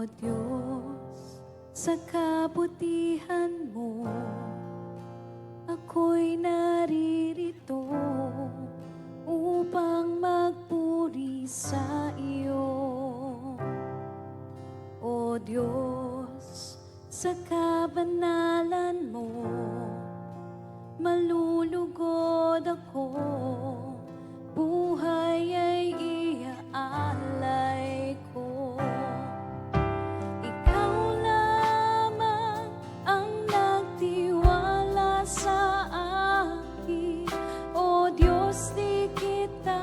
Diyos, sa kabutihan mo, ako'y naririto upang magpuri sa iyo. O Diyos, sa kabanalan mo, malulugod ako, buhay ay iaalay ko. Ikaw lamang ang nagtiwala sa akin, O Diyos, di kita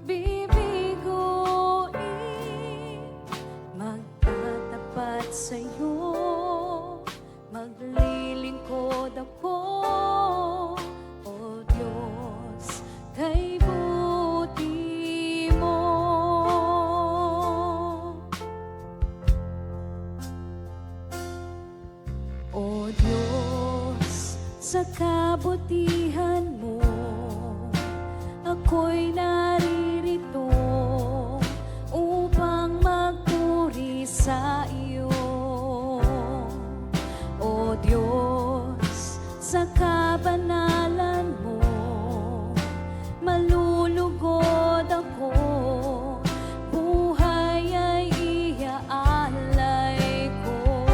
bibiguin. Magtatapat sa'yo, maglilingkod ako, O Diyos, kay buti mo. O Diyos, sa kabutihan mo, ako'y naririto upang magpuri sa iyo. O Diyos, sa kabanalan mo, malulugod ako, buhay ay iaalay ko.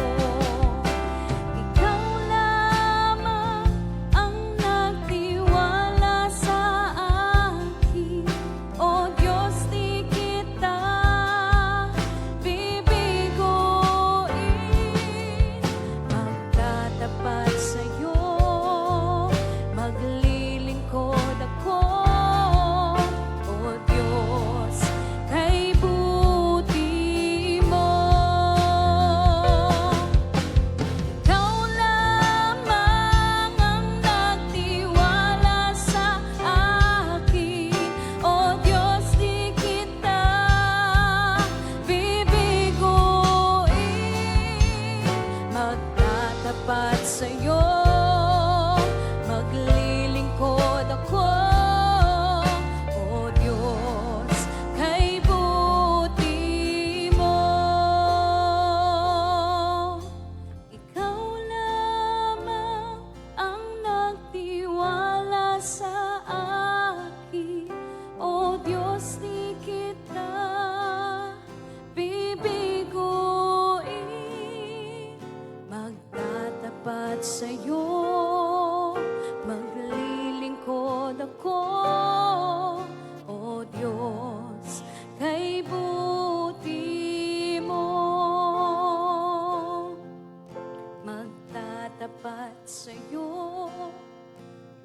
Ikaw lamang ang nagtiwala sa akin, O Diyos, di kita bibiguin. Magtatapat sa'yo, maglilingkod ako, O Diyos, kay buti mo. Ikaw lamang ang nagtiwala sa akin, O Diyos, di kita bibiguin. Magtatapat sa'yo, maglilingkod ako, O Diyos, kay buti mo. Ikaw lamang ang nagtiwala sa akin, O Diyos, di kita bibiguin. Magtatapat sa'yo, maglilingkod ako, O Diyos, kay buti mo. Magtatapat sa'yo,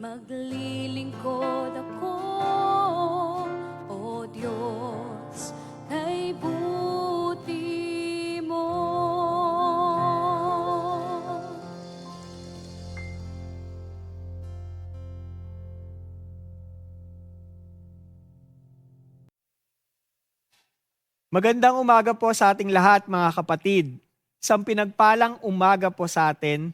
maglilingkod ako, O Diyos, kay buti mo. Magandang umaga po sa ating lahat, mga kapatid. Isang pinagpalang umaga po sa atin.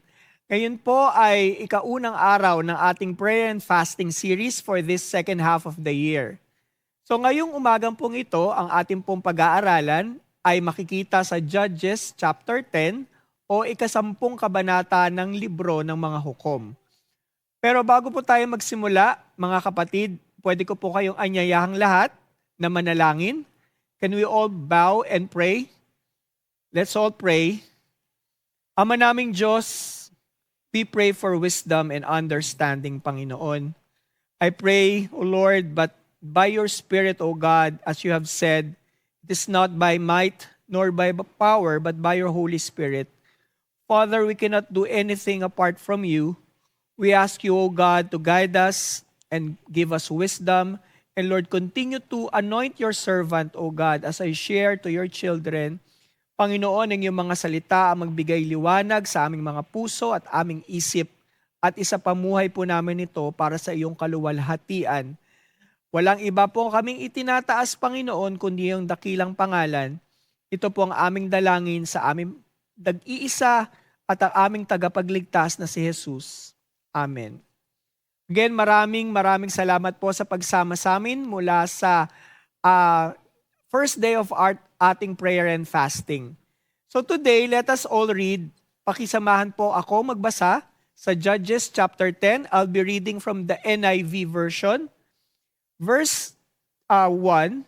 Ngayon po ay ikaunang araw ng ating prayer and fasting series for this second half of the year. So ngayong umagang pong ito, ang ating pong pag-aaralan ay makikita sa Judges chapter 10 o ikasampung kabanata ng libro ng mga hukom. Pero bago po tayo magsimula, mga kapatid, pwede ko po kayong anyayahang lahat na manalangin. Can we all bow and pray? Let's all pray. Ama naming Diyos, we pray for wisdom and understanding, Panginoon. I pray, O Lord, but by your Spirit, O God, as you have said, it is not by might nor by power, but by your Holy Spirit. Father, we cannot do anything apart from you. We ask you, O God, to guide us and give us wisdom. And Lord, continue to anoint your servant, O God, as I share to your children. Panginoon, ang iyong mga salita ang magbigay liwanag sa aming mga puso at aming isip at isapamuhay po namin ito para sa iyong kaluwalhatian. Walang iba po kaming itinataas, Panginoon, kundi yung dakilang pangalan. Ito po ang aming dalangin sa aming dag-iisa at ang aming tagapagligtas na si Jesus. Amen. Again, maraming salamat po sa pagsama sa amin mula sa first day of ating prayer and fasting. So today, let us all read. Pakisamahan po ako magbasa sa Judges chapter 10. I'll be reading from the NIV version. Verse 1,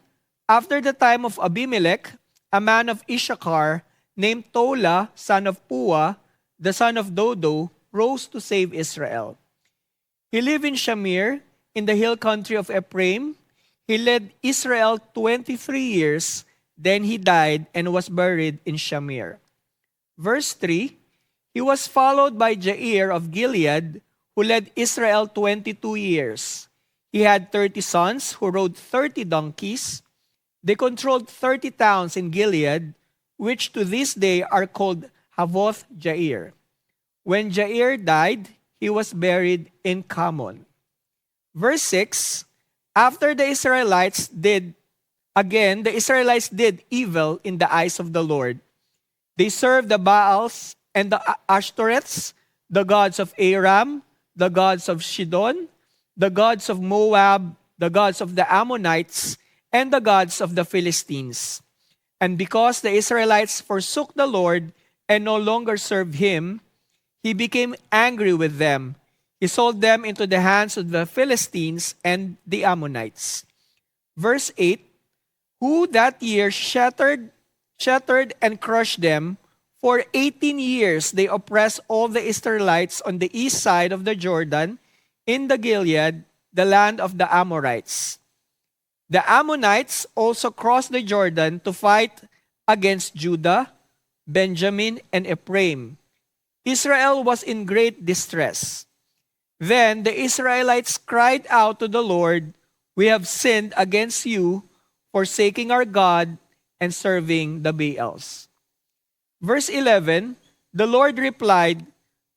after the time of Abimelech, a man of Issachar named Tola, son of Pua, the son of Dodo, rose to save Israel. He lived in Shamir, in the hill country of Ephraim. He led Israel 23 years, then he died and was buried in Shamir. Verse 3, he was followed by Jair of Gilead, who led Israel 22 years. He had 30 sons who rode 30 donkeys. They controlled 30 towns in Gilead, which to this day are called Havoth Jair. When Jair died, he was buried in Kamon. Verse 6, after the Israelites did evil in the eyes of the Lord. They served the Baals and the Ashtoreths, the gods of Aram, the gods of Shidon, the gods of Moab, the gods of the Ammonites, and the gods of the Philistines. And because the Israelites forsook the Lord and no longer served him, he became angry with them. He sold them into the hands of the Philistines and the Ammonites. Verse 8, who that year shattered and crushed them. For 18 years they oppressed all the Israelites on the east side of the Jordan, in the Gilead, the land of the Amorites. The Ammonites also crossed the Jordan to fight against Judah, Benjamin, and Ephraim. Israel was in great distress. Then the Israelites cried out to the Lord, we have sinned against you, forsaking our God and serving the Baals. Verse 11, the Lord replied,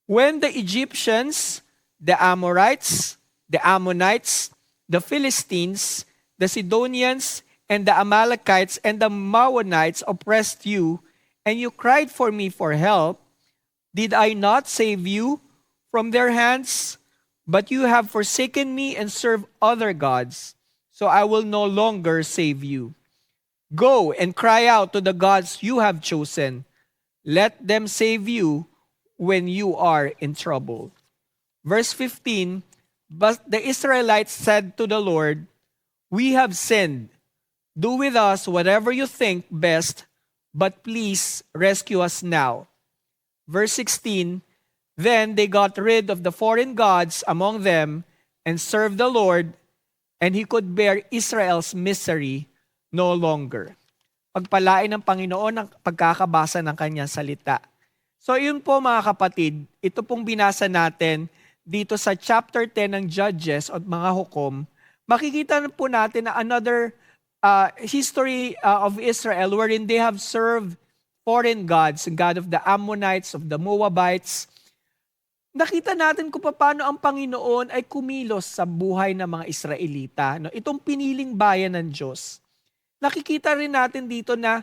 when the Egyptians, the Amorites, the Ammonites, the Philistines, the Sidonians, and the Amalekites, and the Maonites oppressed you, and you cried for me for help, did I not save you from their hands? But you have forsaken me and served other gods, so I will no longer save you. Go and cry out to the gods you have chosen. Let them save you when you are in trouble. Verse 15, but the Israelites said to the Lord, we have sinned. Do with us whatever you think best, but please rescue us now. Verse 16, then they got rid of the foreign gods among them and served the Lord, and he could bear Israel's misery no longer. Pagpalain ng Panginoon ang pagkakabasa ng kanyang salita. So yun po mga kapatid, ito pong binasa natin dito sa chapter 10 ng Judges at mga hukom, makikita po natin na another history of Israel wherein they have served foreign gods, the God of the Ammonites, of the Moabites. Nakita natin kung paano ang Panginoon ay kumilos sa buhay ng mga Israelita. No? Itong piniling bayan ng Diyos. Nakikita rin natin dito na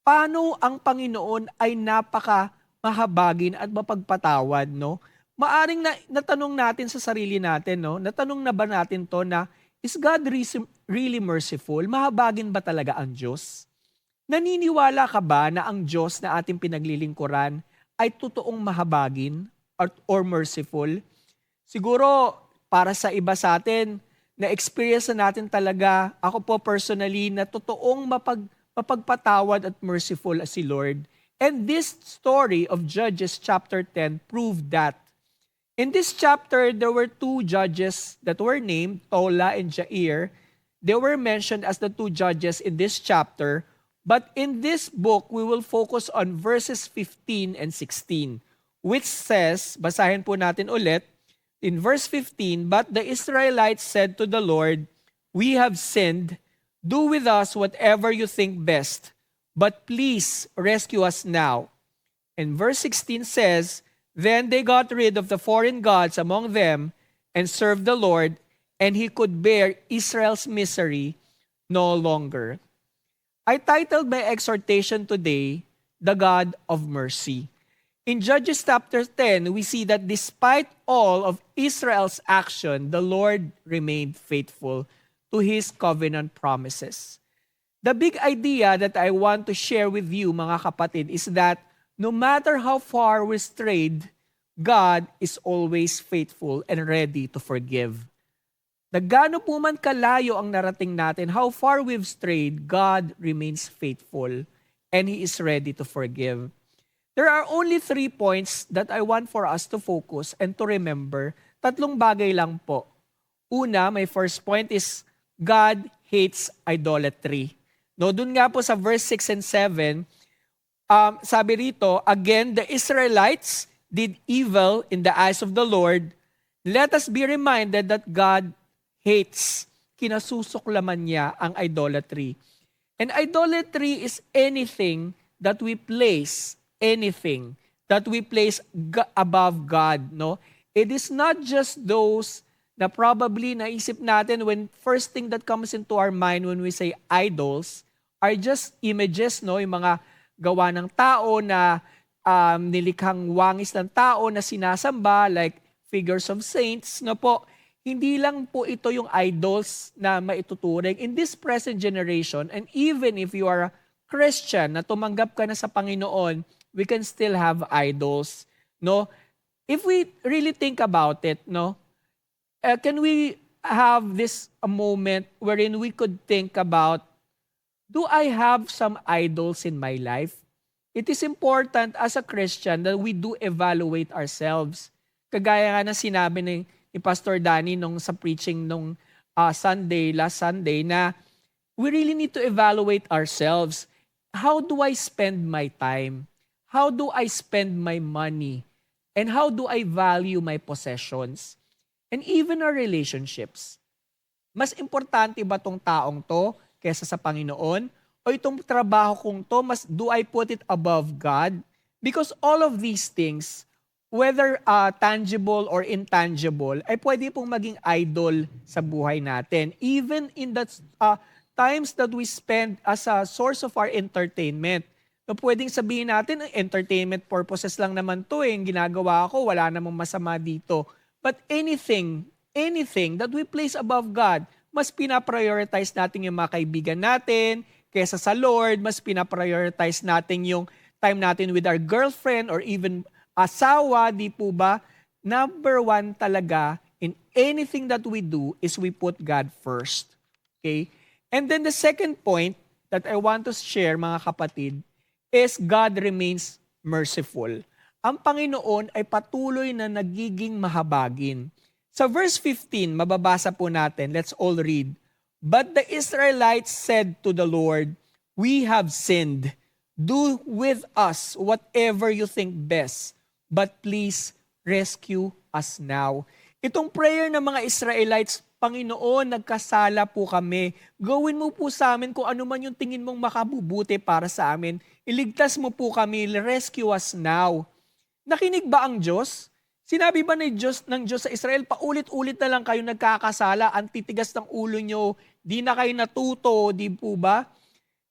paano ang Panginoon ay napaka mahabagin at mapagpatawad. No? Maaring natanong natin sa sarili natin, no? Natanong na ba natin to na, is God really merciful? Mahabagin ba talaga ang Diyos? Naniniwala ka ba na ang Diyos na ating pinaglilingkuran ay totoong mahabagin or merciful? Siguro, para sa iba sa atin, na-experience na natin talaga, ako po personally, na totoong mapagpatawad at merciful si Lord. And this story of Judges chapter 10 proved that. In this chapter, there were two judges that were named, Tola and Jair. They were mentioned as the two judges in this chapter. But in this book, we will focus on verses 15 and 16, which says, basahin po natin ulit, in verse 15, but the Israelites said to the Lord, we have sinned. Do with us whatever you think best, but please rescue us now. And verse 16 says, then they got rid of the foreign gods among them and served the Lord, and he could bear Israel's misery no longer. I titled my exhortation today, The God of Mercy. In Judges chapter 10, we see that despite all of Israel's action, the Lord remained faithful to his covenant promises. The big idea that I want to share with you, mga kapatid, is that no matter how far we strayed, God is always faithful and ready to forgive. Na gaano po man kalayo ang narating natin, how far we've strayed, God remains faithful and He is ready to forgive. There are only 3 points that I want for us to focus and to remember. 3 bagay lang po. Una, my first point is God hates idolatry. No, dun nga po sa verse 6 and 7, sabi rito, again, the Israelites did evil in the eyes of the Lord. Let us be reminded that God hates, kinasusuklaman niya ang idolatry. And idolatry is anything that we place above God, no? It is not just those na probably naisip natin when first thing that comes into our mind when we say idols are just images, no? Yung mga gawa ng tao na nilikhang wangis ng tao na sinasamba, like figures of saints, no po? Hindi lang po ito yung idols na maituturing. In this present generation, and even if you are a Christian na tumanggap ka na sa Panginoon, we can still have idols, no? If we really think about it, no? Can we have this a moment wherein we could think about, do I have some idols in my life? It is important as a Christian that we do evaluate ourselves. Kagaya nga ng sinabi ni Pastor Danny sa preaching nung last Sunday, na we really need to evaluate ourselves. How do I spend my time? How do I spend my money? And how do I value my possessions? And even our relationships. Mas importante ba tong taong to kaysa sa Panginoon? O itong trabaho kong to, do I put it above God? Because all of these things, whether tangible or intangible, ay pwede pong maging idol sa buhay natin. Even in the times that we spend as a source of our entertainment. So pwedeng sabihin natin, entertainment purposes lang naman to yung ginagawa ko, wala namang masama dito. But anything that we place above God, mas pinaprioritize natin yung mga kaibigan natin kaysa sa Lord, mas pinaprioritize natin yung time natin with our girlfriend or even asawa, di po ba? Number 1 talaga in anything that we do is we put God first. Okay? And then the second point that I want to share, mga kapatid, is God remains merciful. Ang Panginoon ay patuloy na nagiging mahabagin. Sa verse 15, mababasa po natin, let's all read. But the Israelites said to the Lord, we have sinned. Do with us whatever you think best, but please rescue us now. Itong prayer ng mga Israelites, Panginoon, nagkasala po kami. Gawin mo po sa amin kung ano man yung tingin mong makabubuti para sa amin. Iligtas mo po kami, rescue us now. Nakinig ba ang Diyos? Sinabi ba ng Diyos sa Israel, paulit-ulit na lang kayo nagkakasala, ang titigas ng ulo nyo, di na kayo natuto, di po ba?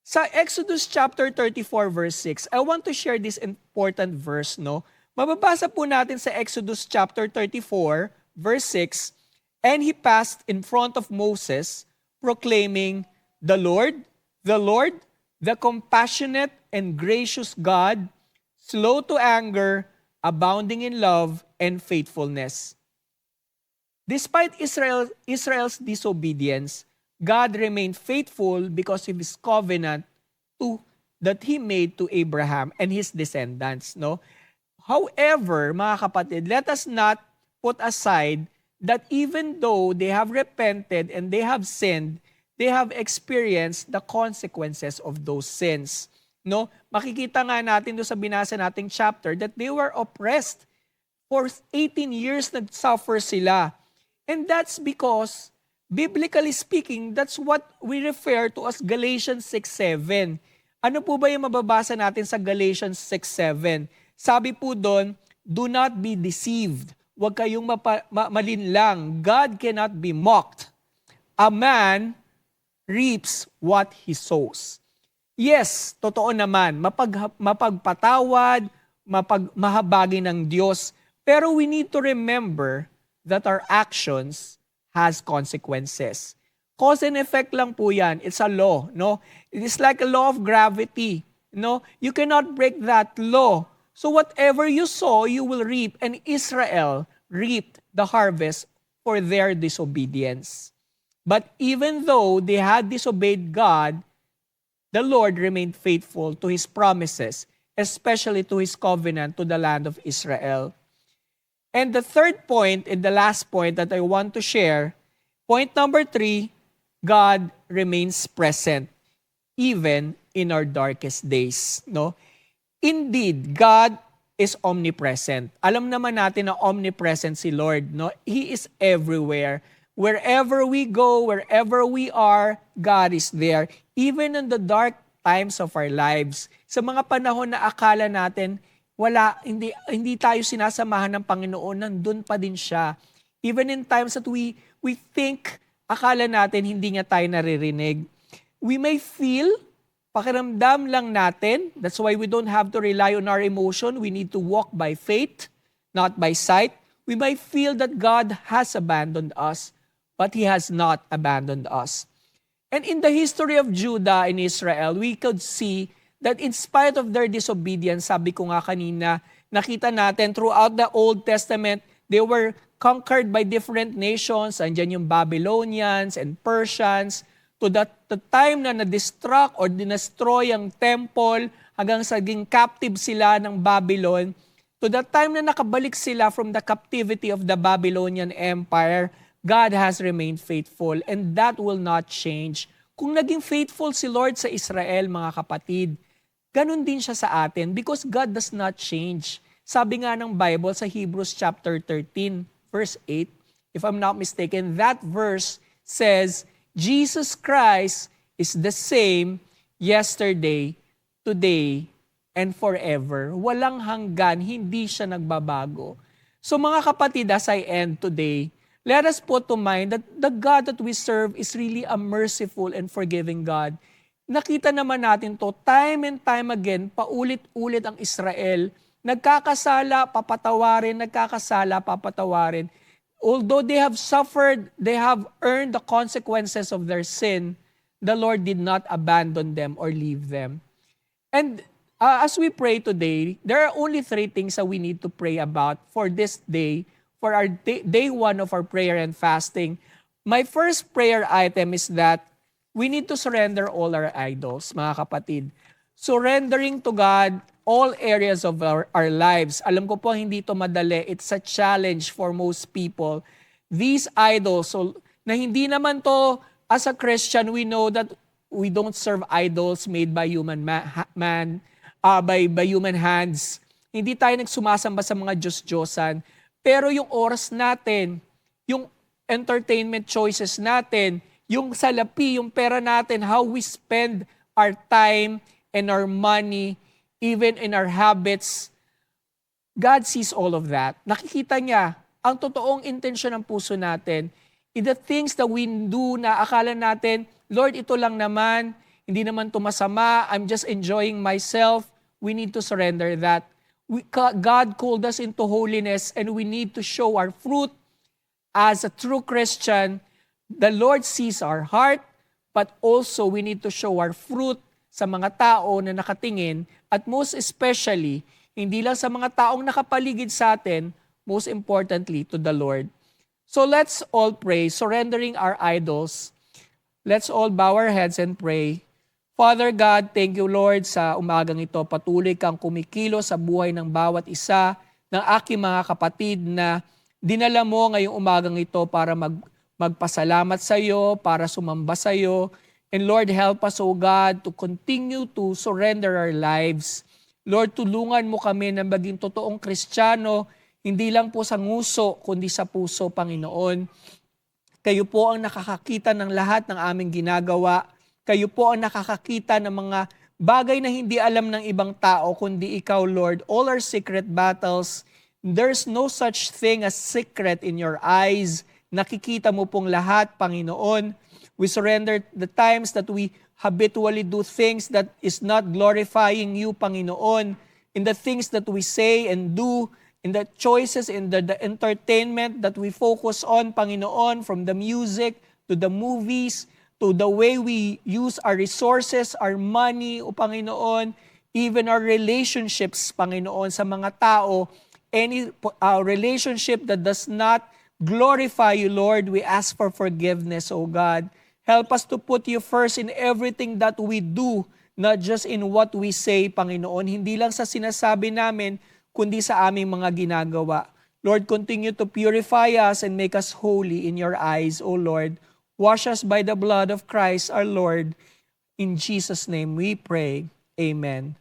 Sa Exodus chapter 34 verse 6, I want to share this important verse, no? Mababasa po natin sa Exodus chapter 34 verse 6, and he passed in front of Moses, proclaiming, the Lord, the compassionate and gracious God, slow to anger, abounding in love and faithfulness. Despite Israel's disobedience, God remained faithful because of His covenant that He made to Abraham and his descendants. No? However, mga kapatid, let us not put aside that even though they have repented and they have sinned, they have experienced the consequences of those sins. No? Makikita nga natin doon sa binasa nating chapter that they were oppressed. For 18 years nag-suffer sila. And that's because, biblically speaking, that's what we refer to as Galatians 6:7. Ano po ba yung mababasa natin sa Galatians 6:7? Sabi po doon, do not be deceived. Huwag kayong malinlang. God cannot be mocked. A man reaps what he sows. Yes, totoo naman, mapagpatawad, mahabagin ng Diyos. Pero we need to remember that our actions has consequences. Cause and effect lang po yan. It's a law, no? It is like a law of gravity, no? You cannot break that law. So whatever you sow, you will reap. And Israel reaped the harvest for their disobedience. But even though they had disobeyed God, the Lord remained faithful to His promises, especially to His covenant to the land of Israel. And the third point, and the last point that I want to share, point number 3, God remains present even in our darkest days. No? Indeed, God is omnipresent. Alam naman natin na omnipresent si Lord. No? He is everywhere. Wherever we go, wherever we are, God is there. Even in the dark times of our lives. Sa mga panahon na akala natin, hindi tayo sinasamahan ng Panginoon, nandun pa din siya. Even in times that we think, akala natin hindi niya tayo naririnig. We may feel, pakiramdam lang natin, that's why we don't have to rely on our emotion. We need to walk by faith, not by sight. We might feel that God has abandoned us, but He has not abandoned us. And in the history of Judah and Israel, we could see that in spite of their disobedience, sabi ko nga kanina, nakita natin throughout the Old Testament, they were conquered by different nations. Andyan yung Babylonians and Persians. To the time na na-destruct or dinastroy ang temple hanggang sa naging captive sila ng Babylon, to the time na nakabalik sila from the captivity of the Babylonian Empire, God has remained faithful and that will not change. Kung naging faithful si Lord sa Israel, mga kapatid, ganun din siya sa atin because God does not change. Sabi nga ng Bible sa Hebrews chapter 13, verse 8, if I'm not mistaken, that verse says, Jesus Christ is the same yesterday, today, and forever. Walang hanggan, hindi siya nagbabago. So mga kapatid, as I end today, let us put to mind that the God that we serve is really a merciful and forgiving God. Nakita naman natin to time and time again, paulit-ulit ang Israel. Nagkakasala, papatawarin, nagkakasala, papatawarin. Although they have suffered, they have earned the consequences of their sin, the Lord did not abandon them or leave them. And as we pray today, there are only 3 things that we need to pray about for this day, for our day 1 of our prayer and fasting. My first prayer item is that we need to surrender all our idols, mga kapatid. Surrendering to God all areas of our lives. Alam ko po hindi ito madali. It's a challenge for most people. These idols, so, na hindi naman to, as a Christian, we know that we don't serve idols made by human by human hands. Hindi tayo nagsumasamba sa mga Diyos-Diyosan. Pero yung oras natin, yung entertainment choices natin, yung salapi, yung pera natin, how we spend our time and our money, even in our habits, God sees all of that. Nakikita niya ang totoong intensyon ng puso natin. In the things that we do na akala natin, Lord, ito lang naman, hindi naman ito masama, I'm just enjoying myself. We need to surrender that. God called us into holiness and we need to show our fruit as a true Christian. The Lord sees our heart, but also we need to show our fruit sa mga tao na nakatingin at most especially, hindi lang sa mga taong nakapaligid sa atin, most importantly to the Lord. So let's all pray, surrendering our idols. Let's all bow our heads and pray. Father God, thank you Lord sa umagang ito. Patuloy kang kumikilo sa buhay ng bawat isa ng aking mga kapatid na dinala mo ngayong umagang ito para magpasalamat sa iyo, para sumamba sa iyo. And Lord, help us, O God, to continue to surrender our lives. Lord, tulungan mo kami na maging totoong Kristiyano, hindi lang po sa nguso, kundi sa puso, Panginoon. Kayo po ang nakakakita ng lahat ng aming ginagawa. Kayo po ang nakakakita ng mga bagay na hindi alam ng ibang tao, kundi ikaw, Lord. All our secret battles, there's no such thing as secret in your eyes. Nakikita mo pong lahat, Panginoon. We surrender the times that we habitually do things that is not glorifying you, Panginoon. In the things that we say and do, in the choices, in the entertainment that we focus on, Panginoon, from the music to the movies, to the way we use our resources, our money, O Panginoon, even our relationships, Panginoon, sa mga tao, any relationship that does not glorify you, Lord, we ask for forgiveness, O God. Help us to put you first in everything that we do, not just in what we say, Panginoon. Hindi lang sa sinasabi namin, kundi sa aming mga ginagawa. Lord, continue to purify us and make us holy in your eyes, O Lord. Wash us by the blood of Christ our Lord. In Jesus' name we pray. Amen.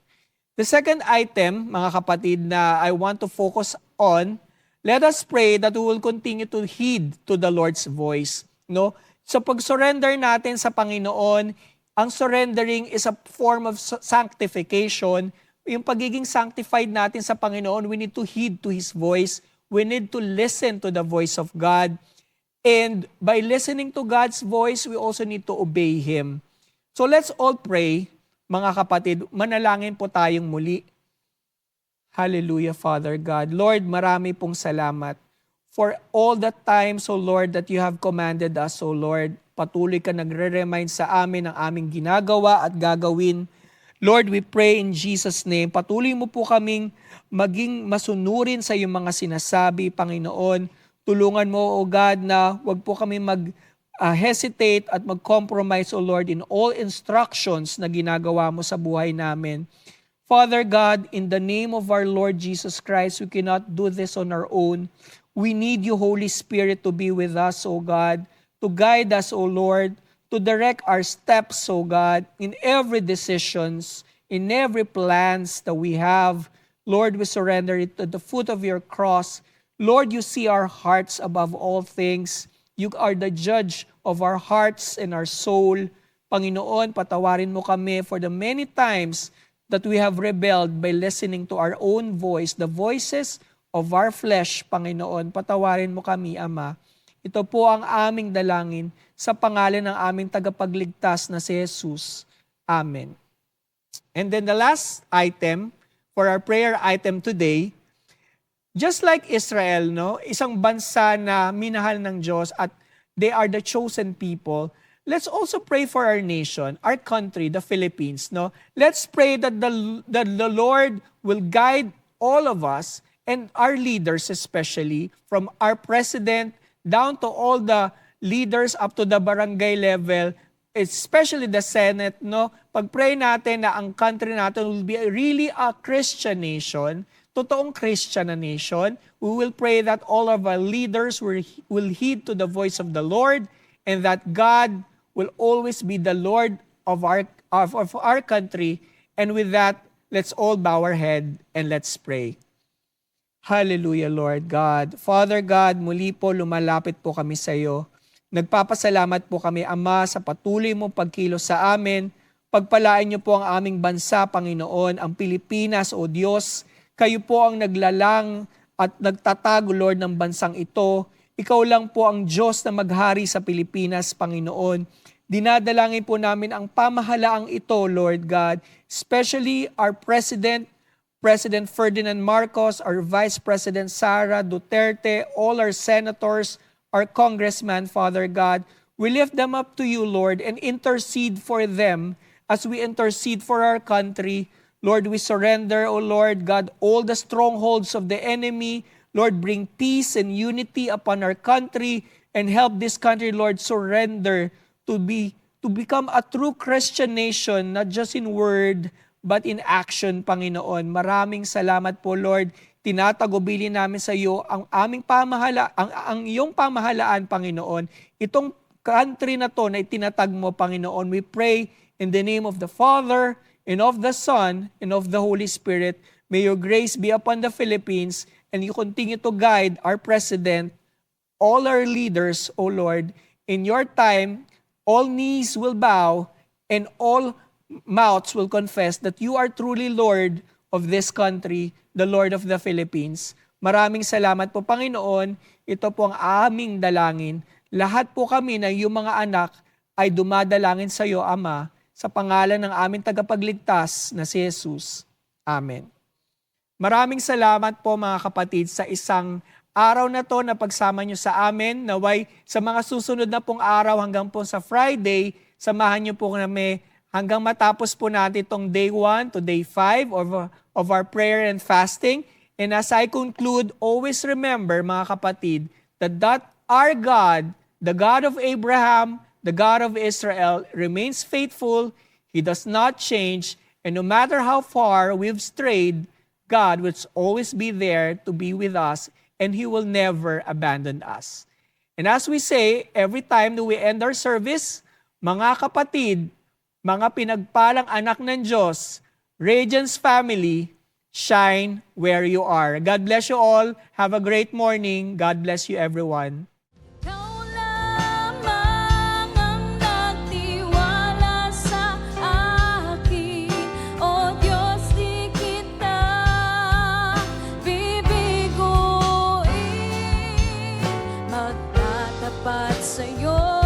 The second item, mga kapatid, na I want to focus on, let us pray that we will continue to heed to the Lord's voice. No? Sa pag-surrender natin sa Panginoon, ang surrendering is a form of sanctification. Yung pagiging sanctified natin sa Panginoon, we need to heed to His voice. We need to listen to the voice of God. And by listening to God's voice, we also need to obey Him. So let's all pray, mga kapatid. Manalangin po tayong muli. Hallelujah, Father God. Lord, marami pong salamat for all the times, O Lord, that you have commanded us, O Lord. Patuloy ka nagre-remind sa amin ng aming ginagawa at gagawin. Lord, we pray in Jesus' name, patuloy mo po kaming maging masunurin sa iyong mga sinasabi, Panginoon. Tulungan mo, O God, na wag po kami mag-hesitate at mag-compromise, O Lord, in all instructions na ginagawa mo sa buhay namin. Father God, in the name of our Lord Jesus Christ, we cannot do this on our own. We need you, Holy Spirit, to be with us, O God, to guide us, O Lord, to direct our steps, O God, in every decisions, in every plans that we have. Lord, we surrender it to the foot of your cross. Lord, you see our hearts above all things. You are the judge of our hearts and our soul. Panginoon, patawarin mo kami for the many times that we have rebelled by listening to our own voice, the voices of our flesh, Panginoon. Patawarin mo kami, Ama. Ito po ang aming dalangin sa pangalan ng aming tagapagligtas na si Jesus. Amen. And then the last item for our prayer item today, just like Israel, no, isang bansa na minahal ng Diyos at they are the chosen people, let's also pray for our nation, our country, the Philippines. No? Let's pray that the Lord will guide all of us and our leaders especially, from our president down to all the leaders up to the barangay level, especially the Senate. No? Pag-pray natin na ang country natin will be really a Christian nation, totoong Christian na nation. We will pray that all of our leaders will heed to the voice of the Lord and that God will always be the Lord of our country. And with that, let's all bow our head and let's pray. Hallelujah, Lord God. Father God, muli po lumalapit po kami sa iyo. Nagpapasalamat po kami, Ama, sa patuloy mong pagkilos sa amin. Pagpalain niyo po ang aming bansa, Panginoon, ang Pilipinas, O Diyos. Kayo po ang naglalang at nagtatago, Lord, ng bansang ito. Ikaw lang po ang Diyos na maghari sa Pilipinas, Panginoon. Dinadalangin po namin ang pamahalaang ito, Lord God, especially our President Ferdinand Marcos, our Vice President Sara Duterte, all our senators, our congressmen, Father God. We lift them up to you, Lord, and intercede for them as we intercede for our country. Lord, we surrender, O Lord God, all the strongholds of the enemy. Lord, bring peace and unity upon our country and help this country, Lord, surrender to become a true Christian nation, not just in word, but in action, Panginoon. Maraming salamat po, Lord. Tinatagubilin namin sa iyo ang aming ang iyong pamahalaan, Panginoon. Itong country na to na itinatag mo, Panginoon. We pray in the name of the Father, and of the Son, and of the Holy Spirit. May your grace be upon the Philippines, and you continue to guide our President, all our leaders, O Lord. In your time, all knees will bow, and all mouths will confess that you are truly Lord of this country, the Lord of the Philippines. Maraming salamat po, Panginoon. Ito po ang aming dalangin. Lahat po kami na iyong mga anak ay dumadalangin sa iyo, Ama, sa pangalan ng aming tagapagligtas na si Jesus. Amen. Maraming salamat po, mga kapatid, sa isang araw na to na pagsama nyo sa amin. Naway sa mga susunod na pong araw hanggang po sa Friday, samahan niyo po kami hanggang matapos po natin itong day 1 to day 5 of our prayer and fasting. And as I conclude, always remember, mga kapatid, that our God, the God of Abraham, the God of Israel, remains faithful. He does not change. And no matter how far we've strayed, God will always be there to be with us, and He will never abandon us. And as we say, every time that we end our service, mga kapatid, mga pinagpalang anak ng Diyos, Radiance family, shine where you are. God bless you all. Have a great morning. God bless you, everyone. Ikaw lamang ang nagtiwala sa akin, O Diyos, di kita bibiguin, magtatapat sa'yo.